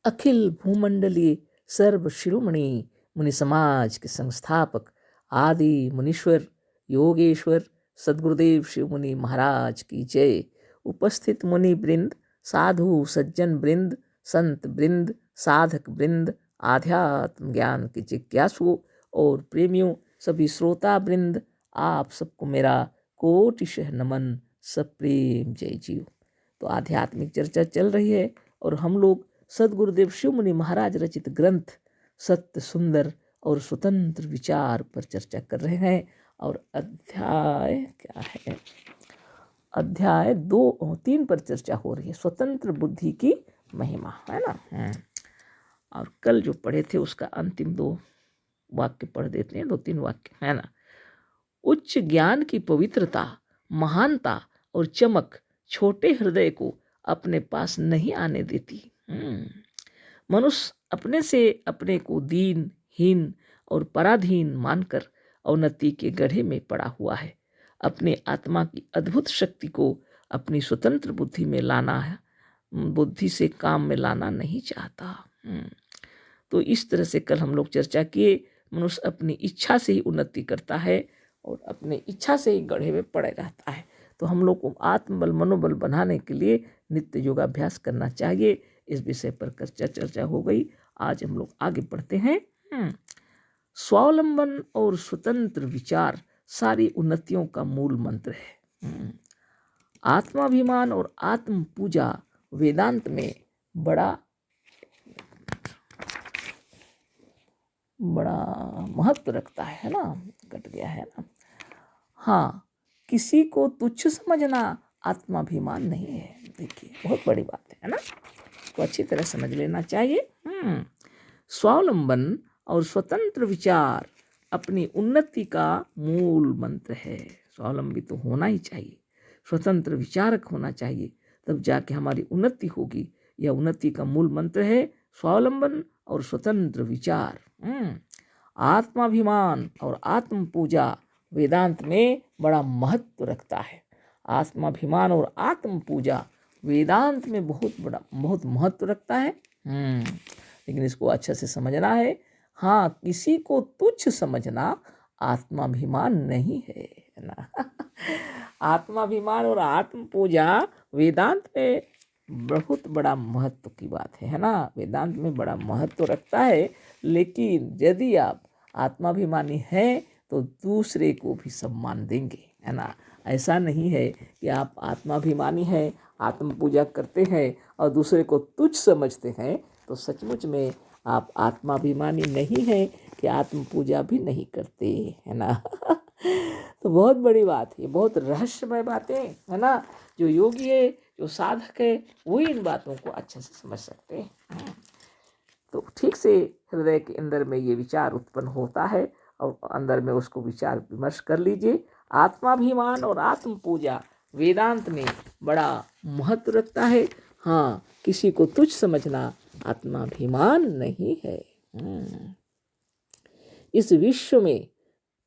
अखिल भूमंडलीय सर्व शिरोमणि मुनि समाज के संस्थापक आदि मुनीश्वर योगेश्वर सद्गुरुदेव शिव मुनि महाराज की जय। उपस्थित मुनि वृंद, साधु सज्जन वृंद, संत वृंद, साधक वृंद, आध्यात्म ज्ञान के जिज्ञासुओं और प्रेमियों, सभी श्रोता वृंद, आप सबको मेरा कोटिशः नमन, सप्रेम जय जीव। तो आध्यात्मिक चर्चा चल रही है और हम लोग सद्गुरुदेव शिव मुनि महाराज रचित ग्रंथ सत्य सुंदर और स्वतंत्र विचार पर चर्चा कर रहे हैं। और अध्याय क्या है, अध्याय 2-3 पर चर्चा हो रही है, स्वतंत्र बुद्धि की महिमा, है ना। और कल जो पढ़े थे उसका अंतिम 2 वाक्य पढ़ देते हैं, 2-3 वाक्य, है ना। उच्च ज्ञान की पवित्रता, महानता और चमक छोटे हृदय को अपने पास नहीं आने देती। मनुष्य अपने से अपने को दीन, हीन और पराधीन मानकर अवनति के गड्ढे में पड़ा हुआ है। अपने आत्मा की अद्भुत शक्ति को अपनी स्वतंत्र बुद्धि में लाना है, बुद्धि से काम में लाना नहीं चाहता। तो इस तरह से कल हम लोग चर्चा किए, मनुष्य अपनी इच्छा से ही उन्नति करता है और अपनी इच्छा से ही गड्ढे में पड़े रहता है। तो हम लोग को आत्मबल मनोबल बनाने के लिए नित्य योगाभ्यास करना चाहिए। इस विषय पर चर्चा हो गई। आज हम लोग आगे बढ़ते हैं। स्वावलंबन और स्वतंत्र विचार सारी उन्नतियों का मूल मंत्र है। आत्माभिमान और आत्म पूजा वेदांत में बड़ा महत्व रखता है ना। कट गया है ना। हाँ, किसी को तुच्छ समझना आत्माभिमान नहीं है। देखिए, बहुत बड़ी बात है ना, तो अच्छी तरह समझ लेना चाहिए। स्वावलंबन और स्वतंत्र विचार अपनी उन्नति का मूल मंत्र है। स्वावलंबी तो होना ही चाहिए, स्वतंत्र विचारक होना चाहिए, तब जाके हमारी उन्नति होगी। यह उन्नति का मूल मंत्र है, स्वावलंबन और स्वतंत्र विचार। आत्माभिमान और आत्म पूजा वेदांत में बड़ा महत्व रखता है। आत्माभिमान और आत्म पूजा वेदांत में बहुत महत्व रखता है। लेकिन इसको अच्छे से समझना है। हाँ, किसी को तुच्छ समझना आत्माभिमान नहीं है ना। आत्माभिमान और आत्म पूजा वेदांत में बहुत बड़ा महत्व की बात है ना। वेदांत में बड़ा महत्व रखता है। लेकिन यदि आप आत्माभिमानी हैं तो दूसरे को भी सम्मान देंगे, है ना। ऐसा नहीं है कि आप आत्माभिमानी हैं, आत्म पूजा करते हैं और दूसरे को तुच्छ समझते हैं, तो सचमुच में आप आत्माभिमानी नहीं हैं कि आत्म पूजा भी नहीं करते, है ना। तो बहुत बड़ी बात है, बहुत रहस्यमय बातें, है ना। जो योगी है, जो साधक है, वही इन बातों को अच्छे से समझ सकते हैं। तो ठीक से हृदय के अंदर में ये विचार उत्पन्न होता है और अंदर में उसको विचार विमर्श कर लीजिए। आत्माभिमान और आत्म पूजा वेदांत में बड़ा महत्व रखता है। हाँ, किसी को तुच्छ समझना आत्माभिमान नहीं है। इस विश्व में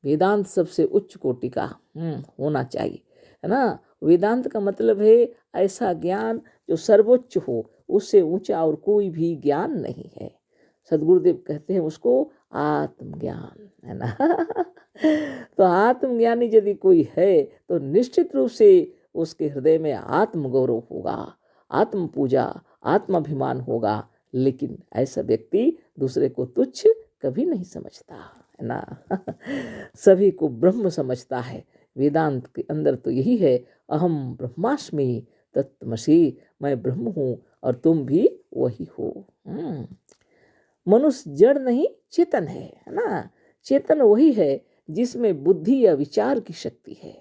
वेदांत सबसे उच्च कोटि का होना चाहिए, है ना। वेदांत का मतलब है ऐसा ज्ञान जो सर्वोच्च हो, उससे ऊंचा और कोई भी ज्ञान नहीं है। सद्गुरुदेव कहते हैं उसको आत्मज्ञान, है ना। तो आत्मज्ञानी यदि कोई है तो निश्चित रूप से उसके हृदय में आत्मगौरव होगा, आत्म पूजा, आत्माभिमान होगा। लेकिन ऐसा व्यक्ति दूसरे को तुच्छ कभी नहीं समझता, है ना। सभी को ब्रह्म समझता है। वेदांत के अंदर तो यही है, अहम ब्रह्मास्मि तत्त्वमसि, मैं ब्रह्म हूँ और तुम भी वही हो। मनुष्य जड़ नहीं चेतन है ना। चेतन वही है जिसमें बुद्धि या विचार की शक्ति है।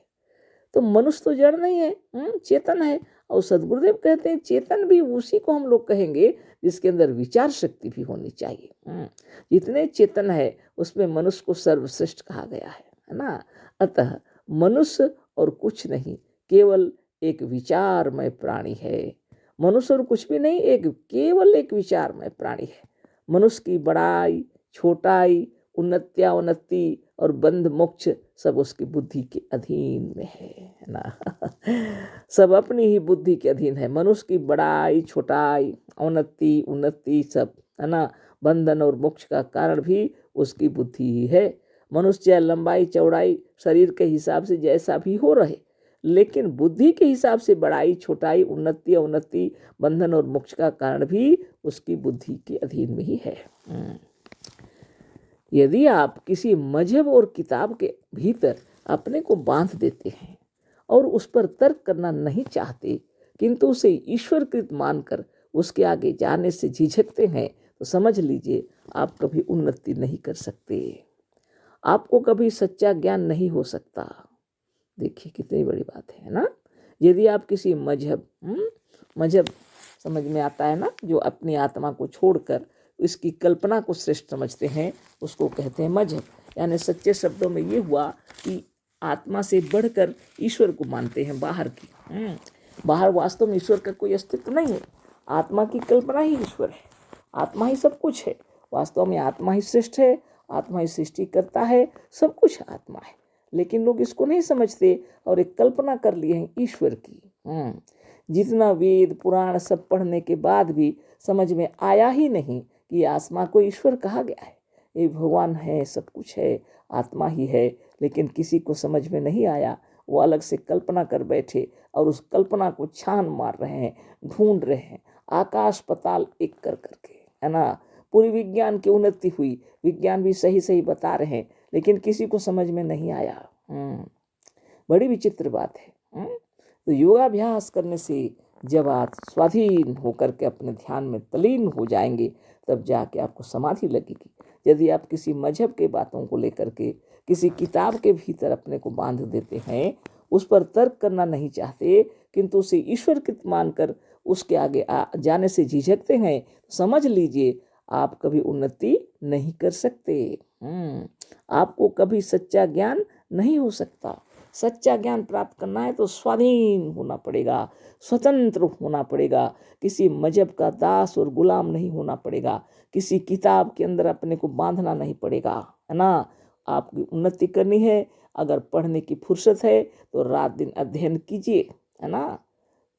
तो मनुष्य तो जड़ नहीं है, चेतन है। और सद्गुरुदेव कहते हैं चेतन भी उसी को हम लोग कहेंगे जिसके अंदर विचार शक्ति भी होनी चाहिए। जितने चेतन है उसमें मनुष्य को सर्वश्रेष्ठ कहा गया है ना। अतः मनुष्य और कुछ नहीं, केवल एक विचारमय प्राणी है। मनुष्य और कुछ भी नहीं, केवल एक विचारमय प्राणी है। मनुष्य की बड़ाई, छोटाई, उन्नत्या उन्नति और बंध मोक्ष सब उसकी बुद्धि के अधीन में है ना। सब अपनी ही बुद्धि के अधीन है। मनुष्य की बड़ाई छोटाई औन्नति उन्नति सब है ना, बंधन और मोक्ष का कारण भी उसकी बुद्धि ही है। मनुष्य चाहे लंबाई चौड़ाई शरीर के हिसाब से जैसा भी हो रहे, लेकिन बुद्धि के हिसाब से बड़ाई छोटाई उन्नति अवनति बंधन और मोक्ष का कारण भी उसकी बुद्धि के अधीन में ही है। यदि आप किसी मजहब और किताब के भीतर अपने को बांध देते हैं और उस पर तर्क करना नहीं चाहते, किंतु उसे ईश्वरकृत मानकर उसके आगे जाने से झिझकते हैं, तो समझ लीजिए आप कभी उन्नति नहीं कर सकते, आपको कभी सच्चा ज्ञान नहीं हो सकता। देखिए कितनी बड़ी बात है ना। यदि आप किसी मजहब समझ में आता है ना, जो अपनी आत्मा को छोड़कर इसकी कल्पना को श्रेष्ठ समझते हैं, उसको कहते हैं मजहब। यानी सच्चे शब्दों में ये हुआ कि आत्मा से बढ़कर ईश्वर को मानते हैं बाहर की। बाहर वास्तव में ईश्वर का कोई अस्तित्व नहीं है, आत्मा की कल्पना ही ईश्वर है, आत्मा ही सब कुछ है। वास्तव में आत्मा ही श्रेष्ठ है, आत्मा ही सृष्टि करता है, सब कुछ आत्मा है। लेकिन लोग इसको नहीं समझते और एक कल्पना कर लिए हैं ईश्वर की। जितना वेद पुराण सब पढ़ने के बाद भी समझ में आया ही नहीं कि आत्मा को ईश्वर कहा गया है। ये भगवान है, सब कुछ है, आत्मा ही है, लेकिन किसी को समझ में नहीं आया। वो अलग से कल्पना कर बैठे और उस कल्पना को छान मार रहे हैं, ढूंढ रहे हैं, आकाश पताल एक कर करके, है ना। पूरी विज्ञान की उन्नति हुई, विज्ञान भी सही सही बता रहे हैं, लेकिन किसी को समझ में नहीं आया। बड़ी विचित्र बात है। तो योगाभ्यास करने से जब आप स्वाधीन होकर के अपने ध्यान में तलीन हो जाएंगे, तब जाके आपको समाधि लगेगी। यदि आप किसी मजहब के बातों को लेकर के किसी किताब के भीतर अपने को बांध देते हैं, उस पर तर्क करना नहीं चाहते, किंतु उसे ईश्वरकृत मानकर उसके आगे जाने से झिझकते हैं, समझ लीजिए आप कभी उन्नति नहीं कर सकते। आपको कभी सच्चा ज्ञान नहीं हो सकता। सच्चा ज्ञान प्राप्त करना है तो स्वाधीन होना पड़ेगा, स्वतंत्र होना पड़ेगा, किसी मजहब का दास और गुलाम नहीं होना पड़ेगा, किसी किताब के अंदर अपने को बांधना नहीं पड़ेगा, है ना। आपकी उन्नति करनी है, अगर पढ़ने की फुर्सत है तो रात दिन अध्ययन कीजिए, है ना।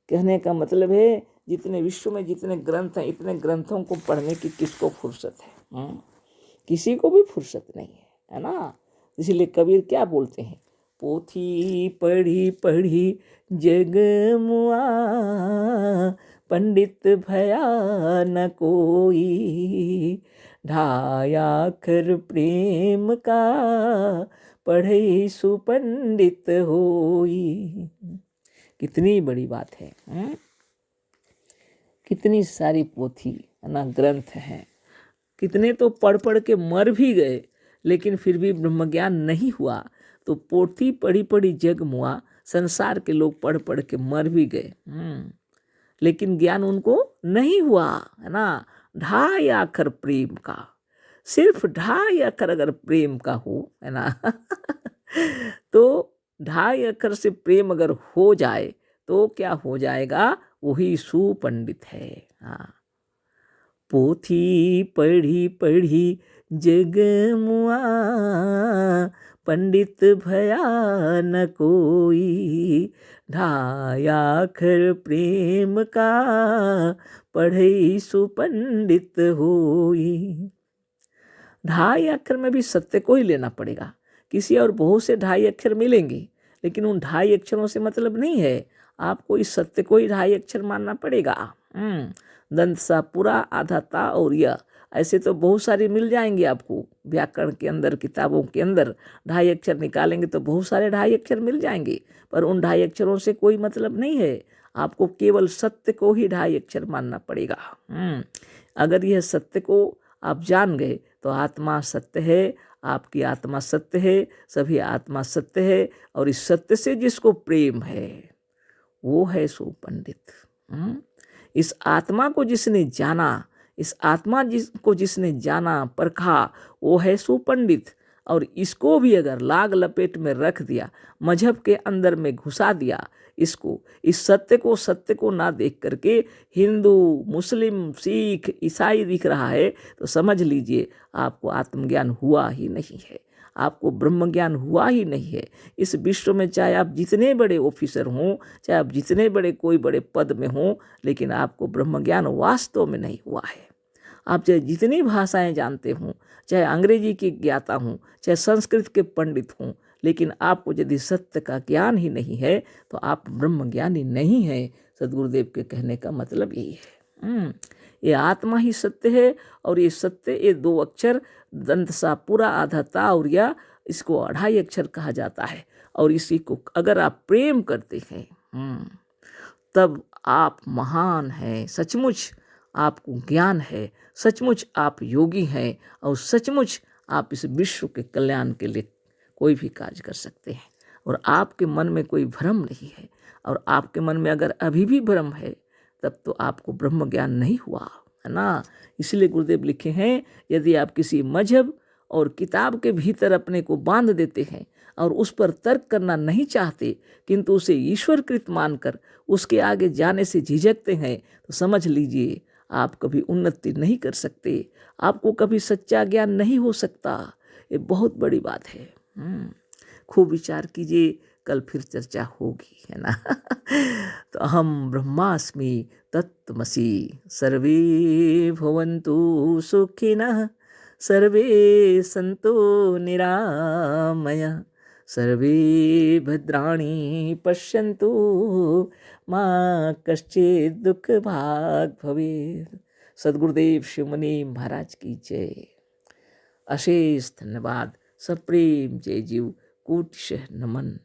कहने का मतलब है जितने विश्व में जितने ग्रंथ हैं, इतने ग्रंथों को पढ़ने की किसको फुर्सत है? किसी को भी फुर्सत नहीं है ना। इसलिए कबीर क्या बोलते हैं, पोथी पढ़ी पढ़ी जग मुआ, पंडित भया न कोई, ढाया अक्षर प्रेम का, पढ़े सुपंडित होई। कितनी बड़ी बात है। कितनी सारी पोथी है ना, ग्रंथ हैं, कितने तो पढ़ पढ़ के मर भी गए, लेकिन फिर भी ब्रह्मज्ञान नहीं हुआ। तो पोथी पढ़ी पढ़ी जग मुआ, संसार के लोग पढ़ पढ़ के मर भी गए, लेकिन ज्ञान उनको नहीं हुआ, है ना। ढाई अक्षर प्रेम का, सिर्फ ढाई अक्षर अगर प्रेम का हो, है ना तो ढाई अक्षर से प्रेम अगर हो जाए तो क्या हो जाएगा, वही सुपंडित है। हाँ, पोथी पढ़ी पढ़ी जग मुआ, पंडित भया न कोई, ढाया अक्षर प्रेम का, पढ़ई सुपंडित होई। ढाई अक्षर में भी सत्य को ही लेना पड़ेगा। किसी और बहुत से ढाई अक्षर मिलेंगे, लेकिन उन ढाई अक्षरों से मतलब नहीं है। आपको इस सत्य को ही ढाई अक्षर मानना पड़ेगा। दंत सा पूरा आधा ता और यह, ऐसे तो बहुत सारे मिल जाएंगे आपको व्याकरण के अंदर, किताबों के अंदर ढाई अक्षर निकालेंगे तो बहुत सारे ढाई अक्षर मिल जाएंगे, पर उन ढाई अक्षरों से कोई मतलब नहीं है। आपको केवल सत्य को ही ढाई अक्षर मानना पड़ेगा। अगर यह सत्य को आप जान गए तो आत्मा सत्य है, आपकी आत्मा सत्य है, सभी आत्मा सत्य है, और इस सत्य से जिसको प्रेम है वो है सुपंडित। इस आत्मा को जिसने जाना, इस आत्मा को जिसने जाना परखा, वो है सुपंडित। और इसको भी अगर लाग लपेट में रख दिया, मजहब के अंदर में घुसा दिया, इसको, इस सत्य को ना देख करके हिंदू मुस्लिम सिख ईसाई दिख रहा है, तो समझ लीजिए आपको आत्मज्ञान हुआ ही नहीं है। आपको ब्रह्म ज्ञान हुआ ही नहीं है। इस विश्व में चाहे आप जितने बड़े ऑफिसर हों, चाहे आप जितने बड़े कोई बड़े पद में हों, लेकिन आपको ब्रह्म ज्ञान वास्तव में नहीं हुआ है। आप चाहे जितनी भाषाएं जानते हों, चाहे अंग्रेजी के ज्ञाता हों, चाहे संस्कृत के पंडित हों, लेकिन आपको यदि सत्य का ज्ञान ही नहीं है तो आप ब्रह्म ज्ञानी नहीं हैं। सदगुरुदेव के कहने का मतलब यही है। ये आत्मा ही सत्य है, और ये सत्य, ये 2 अक्षर दंत सा पूरा आधा ता और या, इसको 2.5 अक्षर कहा जाता है। और इसी को अगर आप प्रेम करते हैं तब आप महान हैं, सचमुच आपको ज्ञान है, सचमुच आप योगी हैं, और सचमुच आप इस विश्व के कल्याण के लिए कोई भी कार्य कर सकते हैं। और आपके मन में कोई भ्रम नहीं है, और आपके मन में अगर अभी भी भ्रम है तब तो आपको ब्रह्म ज्ञान नहीं हुआ है ना। इसलिए गुरुदेव लिखे हैं, यदि आप किसी मजहब और किताब के भीतर अपने को बांध देते हैं और उस पर तर्क करना नहीं चाहते, किंतु उसे ईश्वरकृत मानकर उसके आगे जाने से झिझकते हैं, तो समझ लीजिए आप कभी उन्नति नहीं कर सकते, आपको कभी सच्चा ज्ञान नहीं हो सकता। ये बहुत बड़ी बात है। खूब विचार कीजिए, कल फिर चर्चा होगी, है ना। तो अहम ब्रह्मास्मि तत्त्वमसि, सर्वे भवन्तु सुखिनः, सर्वे सन्तु निरामया, सर्वे भद्राणि पश्यन्तु, मा कश्चित् दुःख भाग् भवेत्। सद्गुरुदेव शिवमुनि महाराज की जय। अशेष धन्यवाद। सप्रेम जय जीव, कोटिशः नमन।